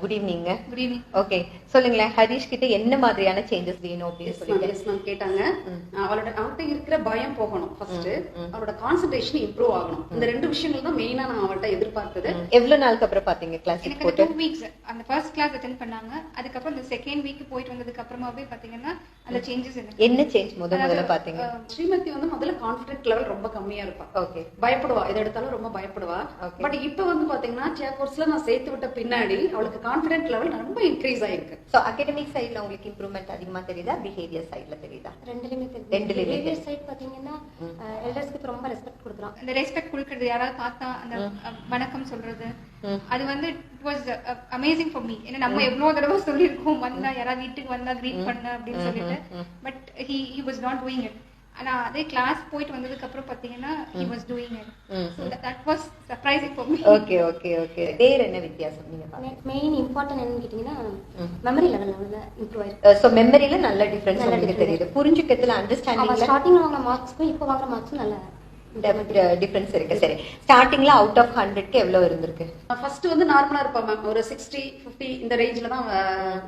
Good evening. Good evening. Okay, சொல்லுங்களேன். ஹரிஷ் கிட்ட என்ன மாதிரியான சேஞ்சஸ் வேணும் அப்படின்னு சொல்லி கேட்டாங்க. அவள்கிட்ட இருக்கிற பயம் போகணும், ஃபர்ஸ்ட் அவளோட கான்சென்ட்ரேஷன் இம்ப்ரூவ் ஆகணும். இந்த ரெண்டு விஷயங்கள் தான் மெயினா நான் அவள்கிட்ட எதிர்பார்த்தது. எவ்வளவு நாளுக்கு அப்புறம் பாத்தீங்க கிளாஸ்? எனக்கு 2 வீக்ஸ் அந்த ஃபர்ஸ்ட் கிளாஸ் அட்டெண்ட் பண்ணாங்க. அதுக்கப்புறம் இந்த செகண்ட் வீக் போயிட்டு வந்ததுக்கு அப்புறமாவே பாத்தீங்கன்னா அந்த சேஞ்சஸ் என்ன சேஞ்ச் முதல்ல பாத்தீங்க? ஸ்ரீமதி வந்து முதல்ல கான்ஃபிடென்ட் லெவல் ரொம்ப கம்மியா இருப்பா. ஓகே, பயப்படுவா, எதை எடுத்தாலும் ரொம்ப பயப்படுவா. பட் இப்ப வந்து பாத்தீங்கன்னா சியா கோர்ஸ்ல நான் சேர்த்து விட்ட பின்னாடி அவளுக்கு கான்ஃபிடென்ட் லெவல் ரொம்ப இன்க்ரீஸ் ஆயிருக்கு. சோ அகாடமிக் சைடுல உங்களுக்கு இம்ப்ரூவ்மென்ட் அதிகமா தெரியுதா, பிஹேவியர் சைடுல தெரியுதா? ரெண்டுலயுமே தெரியுது. பிஹேவியர் சைடு பாத்தீங்கன்னா எல்டர்ஸ்க்கு ரொம்ப ரெஸ்பெக்ட் கொடுக்குறோம். அந்த ரெஸ்பெக்ட் கொடுக்கிறது, யாராவது பார்த்தா அந்த வணக்கம் சொல்றது, அது வந்து it was amazing for me. ஏன்னா நம்ம எவ்வளவு தடவை சொல்லியிருக்கோம், வந்தா யாராவது வீட்டுக்கு வந்தா கிரீட் பண்ண அப்படின்னு சொல்லிட்டு, but he was not doing it. ஆனா அதே கிளாஸ் போயிட்டு வந்ததுக்கு அப்புறம் பாத்தீங்கன்னா he was doing it. So that was surprising for me. Okay okay okay. வேற என்ன வித்தியாசம் நீங்க பாத்தீங்க? மெயின் இம்பார்ட்டன்ட் என்னன்னு கேட்டீங்கன்னா மெமரி லெவல்ல இம்ப்ரூவ் ஆயிருக்கு. சோ மெமரியில நல்ல டிஃபரன்ஸ் உங்களுக்கு தெரியுது. புரிஞ்சுக்கிறதுல, அண்டர்ஸ்டாண்டிங்ல ஸ்டார்டிங்ல வாங்குற மார்க்ஸ்க்கும் இப்போ வாங்குற மார்க்ஸும் நல்ல டிஃபரன்ஸ் இருக்கு. சரி, ஸ்டார்டிங்ல அவுட் ஆஃப் 100க்கு எவ்வளவு இருந்திருக்கு? ஃபர்ஸ்ட் வந்து நார்மலா இருப்பா மேம், ஒரு 60 50 இந்த ரேஞ்ச்ல தான்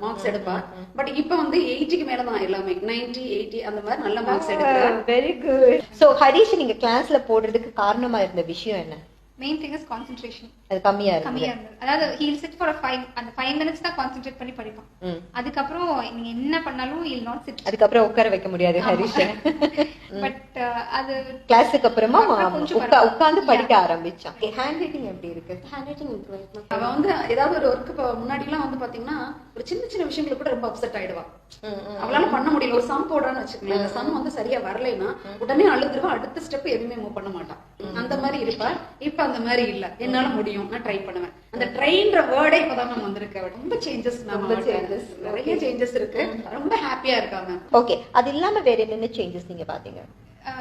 மார்க்ஸ் எடுப்பா. பட் இப்போ வந்து 80க்கு மேல தான் எல்லாமே 90 80 அந்த மாதிரி நல்ல மார்க்ஸ் எடுக்கிறா. Very good. சோ ஹரிஷ் நீங்க கிளாஸ்ல போடுறதுக்கு காரணமா இருந்த விஷயம் என்ன? Main thing is concentration. அது கம்மியா இருந்தது. அதாவது he'll sit for அந்த 5 minutes தான் கான்சென்ட்ரேட் பண்ணி படிப்பான். அதுக்கப்புறம் நீங்க என்ன பண்ணாலும் he'll not sit. அதுக்கப்புறம் உட்கார வைக்க முடியாது ஹரிஷ். பட் அது கிளாஸுக்கு அப்புறமா உட்கார்ந்து படிக்க ஆரம்பிச்சான். ஹேண்ட் ரைட்டிங் எப்படி இருக்கு? ஹேண்ட் ரைட்டிங் இம்ப்ரூவ் ஆயிருக்கு. அவ வந்து ஏதாவது ஒரு ஒர்க் முன்னாடி எல்லாம் வந்து பாத்தீங்கன்னா ஒரு சின்ன சின்ன விஷயங்களுக்கு கூட ரொம்ப அப்செட் ஆயிடுவா. அவளால பண்ண முடியல. ஒரு சம் போடுறான்னு வச்சுக்கோங்களேன், அந்த சம் வந்து சரியா வரலைன்னா உடனே அழுதுருவா, அடுத்த ஸ்டெப் எதுவுமே மூவ் பண்ண மாட்டான். அந்த மாதிரி இருப்பா. இப்ப அந்த மாதிரி இல்ல, என்னால முடியும், நான் ட்ரை பண்ணுவேன். அந்த ட்ரைன்ற வேர்டே இப்பதான் நம்ம வந்திருக்கு. ரொம்ப சேஞ்சஸ், நிறைய சேஞ்சஸ் இருக்கு. ரொம்ப ஹாப்பியா இருக்காங்க. ஓகே, அது இல்லாம வேற என்னென்ன சேஞ்சஸ் நீங்க பாத்தீங்க?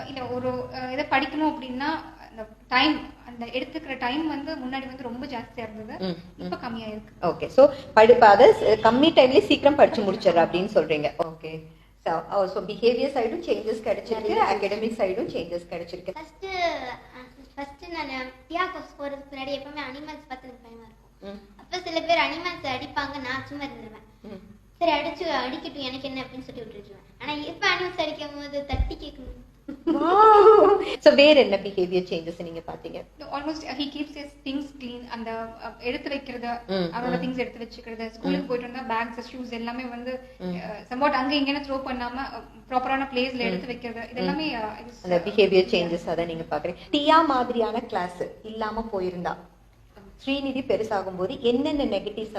இல்ல ஒரு இதை படிக்கணும் அப்படின்னா அந்த டைம், அந்த எடுத்துக்கிற டைம் வந்து முன்னாடி வந்து ரொம்ப ஜாஸ்தியா இருந்தது, இப்ப கம்மியா இருக்கு. ஓகே, சோ படிப்பாத கம்மி டைம்ல சீக்கிரம் படிச்சு முடிச்சிடுற அப்படின்னு சொல்றீங்க. ஓகே, சோ பிஹேவியர் சைடும் சேஞ்சஸ் கிடைச்சிருக்கு, அகாடமிக் சைடும் சேஞ்சஸ் கிடைச்சிருக்கு. ஃபர்ஸ்ட் நான் பியா கோர்ஸ் போறதுக்கு முன்னாடி எப்பவுமே அனிமல்ஸ் பார்த்து எனக்கு பயமா இருக்கும். அப்ப சில பேர் அனிமல்ஸ் அடிப்பாங்க, நான் சும்மா இருந்துருவேன். சரி அடிக்கட்டும் எனக்கு என்ன அப்படின்னு சொல்லி விட்டுருவேன். ஆனா இப்ப அனிமல்ஸ் அடிக்கும் போது தட்டி கேட்கணும். சோ வேற என்ன பிஹேவியர் சேஞ்சஸ் நீங்க பாத்தீங்க? Almost he keeps his things clean. அந்த எடுத்து வைக்கிறது, அவரோட திங்ஸ் எடுத்து வச்சுக்கிறது, ஸ்கூலுக்கு போயிட்டு வந்தா பேக்ஸ் ஷூஸ் எல்லாமே வந்து சம்வாட் அங்க இங்கன்னு த்ரோ பண்ணாம ப்ராப்பரான பிளேஸ்ல எடுத்து வைக்கிறது, இதெல்லாமே அந்த பிஹேவியர் சேஞ்சஸ் அத நீங்க பாக்குறீங்க. டியா மாதிரியான கிளாஸ் இல்லாம போயிருந்தா ஸ்ரீநிதி பெருசாகும் போது என்னென்ன நெகட்டிவ்ஸ்